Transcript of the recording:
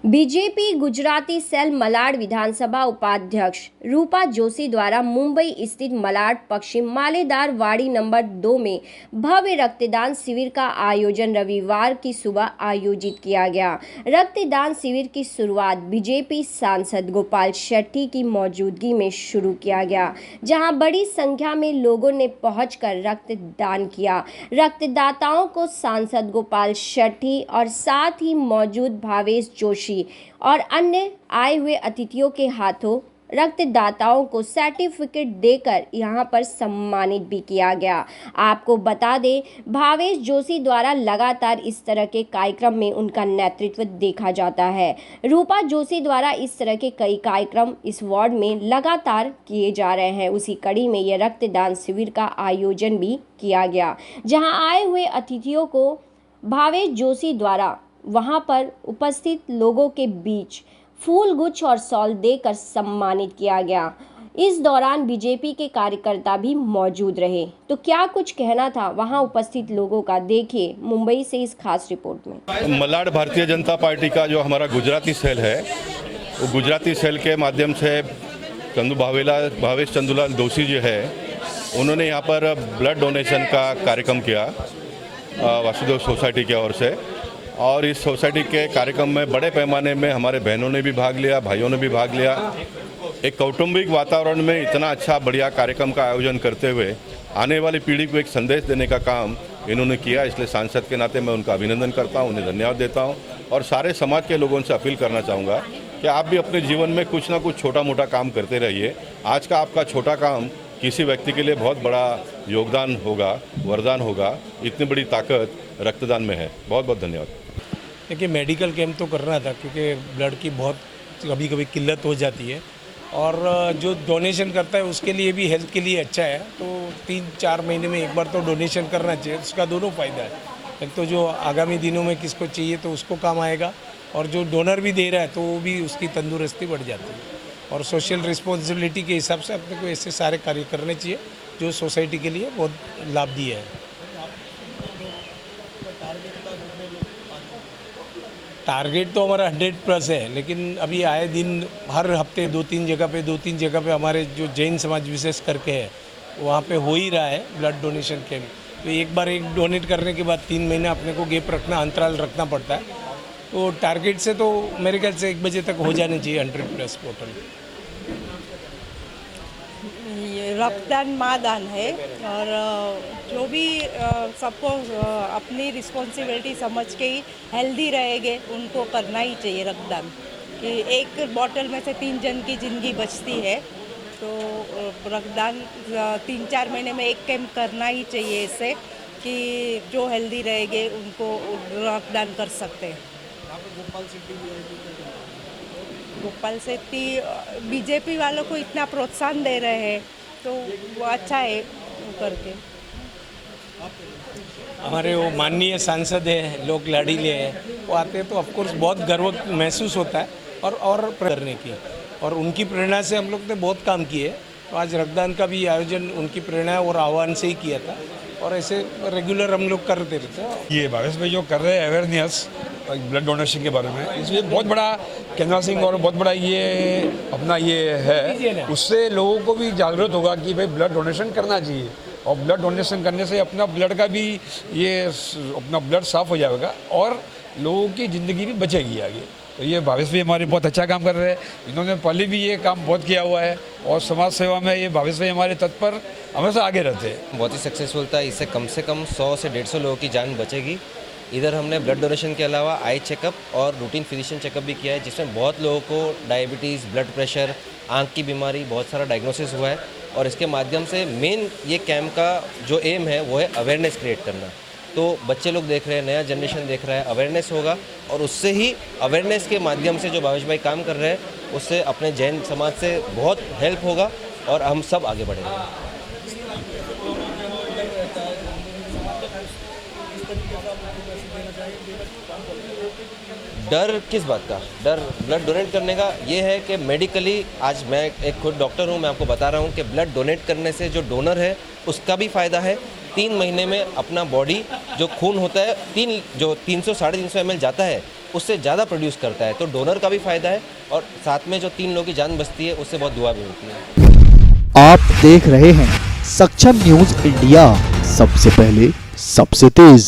BJP Gujarati cell Malad विधानसभा उपाध्यक्ष रूपा जोशी द्वारा मुंबई स्थित मलाड पश्चिम मालेदार वाड़ी नंबर 2 में भव्य रक्तदान शिविर का आयोजन रविवार की सुबह आयोजित किया गया। रक्तदान शिविर की शुरुआत बीजेपी सांसद गोपाल शेट्टी की मौजूदगी में शुरू किया गया, जहां बड़ी संख्या में लोगों ने पहुंचकर रक्तदान किया। रक्तदाताओं को सांसद गोपाल शेट्टी और साथ ही मौजूद भावेश जोशी और अन्य आए हुए अतिथियों के हाथों रक्तदाताओं को सर्टिफिकेट देकर यहां पर सम्मानित भी किया गया। आपको बता दें, भावेश जोशी द्वारा लगातार इस तरह के कार्यक्रम में उनका नेतृत्व देखा जाता है। रूपा जोशी द्वारा इस तरह के कई कार्यक्रम इस वार्ड में लगातार किए जा रहे हैं। उसी कड़ी में यह रक्तदान शिविर का आयोजन भी किया गया, जहां आए हुए अतिथियों को भावेश जोशी द्वारा वहां पर उपस्थित लोगों के बीच फूल गुच्छ और शॉल देकर सम्मानित किया गया। इस दौरान बीजेपी के कार्यकर्ता भी मौजूद रहे। तो क्या कुछ कहना था वहां उपस्थित लोगों का, देखिए मुंबई से इस खास रिपोर्ट में। मलाड भारतीय जनता पार्टी का जो हमारा गुजराती सेल है, वो गुजराती सेल के माध्यम से भावेश चंदूलाल जोशी जो है, उन्होंने यहाँ पर ब्लड डोनेशन का कार्यक्रम किया वासुदेव सोसाइटी की ओर से। और इस सोसाइटी के कार्यक्रम में बड़े पैमाने में हमारे बहनों ने भी भाग लिया, भाइयों ने भी भाग लिया। एक कौटुंबिक वातावरण में इतना अच्छा बढ़िया कार्यक्रम का आयोजन करते हुए आने वाली पीढ़ी को एक संदेश देने का काम इन्होंने किया। इसलिए सांसद के नाते मैं उनका अभिनंदन करता हूं, उन्हें धन्यवाद देता हूं। और सारे समाज के लोगों से अपील करना चाहूँगा कि आप भी अपने जीवन में कुछ ना कुछ छोटा मोटा काम करते रहिए। आज का आपका छोटा काम किसी व्यक्ति के लिए बहुत बड़ा योगदान होगा, वरदान होगा। इतनी बड़ी ताकत रक्तदान में है। बहुत बहुत धन्यवाद। देखिए, मेडिकल कैंप तो करना था क्योंकि ब्लड की बहुत कभी कभी किल्लत हो जाती है, और जो डोनेशन करता है उसके लिए भी हेल्थ के लिए अच्छा है। तो 3-4 महीने में एक बार तो डोनेशन करना चाहिए। उसका दोनों फ़ायदा है, एक तो जो आगामी दिनों में किसको चाहिए तो उसको काम आएगा, और जो डोनर भी दे रहा है तो वो भी उसकी तंदुरुस्ती बढ़ जाती है। और सोशल रिस्पॉन्सिबिलिटी के हिसाब से अपने को ऐसे सारे कार्य करने चाहिए जो सोसाइटी के लिए बहुत लाभदायी है। टारगेट तो हमारा 100+ है, लेकिन अभी आए दिन हर हफ्ते 2-3 जगह पे हमारे जो जैन समाज विशेष करके है वहाँ पे हो ही रहा है ब्लड डोनेशन कैंप। तो एक बार एक डोनेट करने के बाद 3 महीने अपने को गैप रखना, अंतराल रखना पड़ता है। तो टारगेट से तो मेरे ख्याल से 1 बजे तक हो जाने चाहिए 100+ टोटल। रक्तदान मादान है, और जो भी सबको अपनी रिस्पॉन्सिबिलिटी समझ के ही हेल्दी रहेंगे उनको करना ही चाहिए रक्तदान। कि एक बॉटल में से 3 जन की ज़िंदगी बचती है, तो रक्तदान 3-4 महीने में एक कैंप करना ही चाहिए, इससे कि जो हेल्दी रहेंगे उनको रक्तदान कर सकते हैं। गोपाल शेट्टी बीजेपी वालों को इतना प्रोत्साहन दे रहे हैं तो वो अच्छा है करके। हमारे वो माननीय सांसद है, लोग लाडीले हैं, वो आते हैं तो ऑफकोर्स बहुत गर्व महसूस होता है और करने की, और उनकी प्रेरणा से हम लोग ने बहुत काम किए। तो आज रक्तदान का भी आयोजन उनकी प्रेरणा और आह्वान से ही किया था, और ऐसे रेगुलर हम लोग करते रहते हैं। ये भावेश भाई जो कर रहे हैं अवेयरनेस ब्लड डोनेशन के बारे में, इसमें बहुत बड़ा कैनवासिंग और बहुत बड़ा ये अपना ये है, उससे लोगों को भी जागरूक होगा कि भाई ब्लड डोनेशन करना चाहिए। और ब्लड डोनेशन करने से अपना ब्लड का भी ये अपना ब्लड साफ हो जाएगा और लोगों की ज़िंदगी भी बचेगी आगे। तो ये भावेश भाई हमारे बहुत अच्छा काम कर रहे हैं। इन्होंने पहले भी ये काम बहुत किया हुआ है, और समाज सेवा में ये भावेश भाई हमारे तत्पर हमेशा आगे रहते हैं। बहुत ही सक्सेसफुल था। इससे कम से कम 100 से 150 लोगों की जान बचेगी। इधर हमने ब्लड डोनेशन के अलावा आई चेकअप और रूटीन फिजिशियन चेकअप भी किया है, जिसमें बहुत लोगों को डायबिटीज़, ब्लड प्रेशर, आँख की बीमारी, बहुत सारा डायग्नोसिस हुआ है। और इसके माध्यम से मेन ये कैंप का जो एम है वो है अवेयरनेस क्रिएट करना। तो बच्चे लोग देख रहे हैं, नया जनरेशन देख रहा है, अवेयरनेस होगा, और उससे ही अवेयरनेस के माध्यम से जो भावेश भाई काम कर रहे हैं उससे अपने जैन समाज से बहुत हेल्प होगा और हम सब आगे बढ़ेंगे। डर किस बात का? डर ब्लड डोनेट करने का ये है कि मेडिकली आज मैं एक खुद डॉक्टर हूँ, मैं आपको बता रहा हूँ कि ब्लड डोनेट करने से जो डोनर है उसका भी फ़ायदा है, 3 महीने में अपना बॉडी जो खून होता है 300-350 ml जाता है उससे ज़्यादा प्रोड्यूस करता है। तो डोनर का भी फ़ायदा है और साथ में जो 3 लोगों की जान बचती है उससे बहुत दुआ भी होती है। आप देख रहे हैं सक्षम न्यूज इंडिया, सबसे पहले सबसे तेज।